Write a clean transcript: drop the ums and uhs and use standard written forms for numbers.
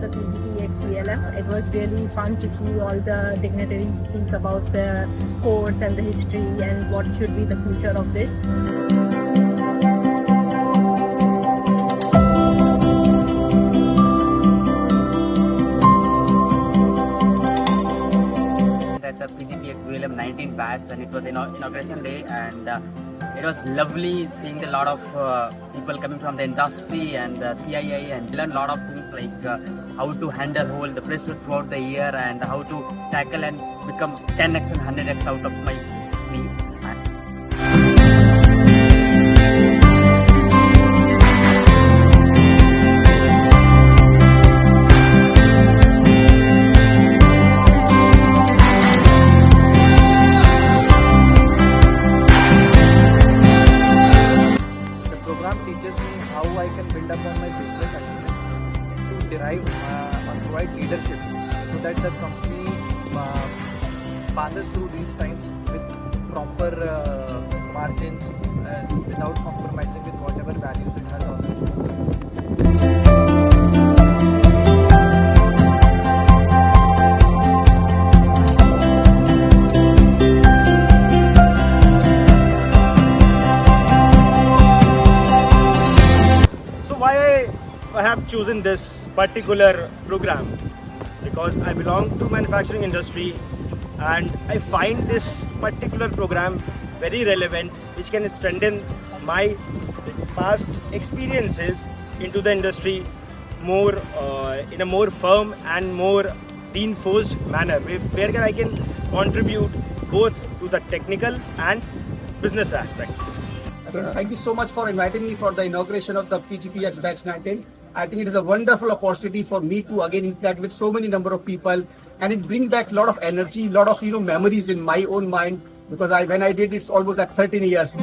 the PGPEX-VLM. It was really fun to see all the dignitaries speak about the course and the history and what should be the future of this. At the PGPEX-VLM 19 batch, and it was inauguration day, and it was lovely seeing a lot of people coming from the industry and CII, and learn a lot of things like how to handle the pressure throughout the year and how to tackle and become 10x and 100x out of me. Teaches me how I can build up on my business acumen to derive or provide leadership so that the company passes through these times with proper margins and without compromising with whatever values it has always. Why I have chosen this particular program? Because I belong to manufacturing industry and I find this particular program very relevant, which can strengthen my past experiences into the industry more in a more firm and more reinforced manner, where I can contribute both to the technical and business aspects. Thank you so much for inviting me for the inauguration of the PGPEX Batch 19. I think it is a wonderful opportunity for me to again interact with so many number of people, and it brings back a lot of energy, a lot of memories in my own mind, because when I did it's almost like 13 years.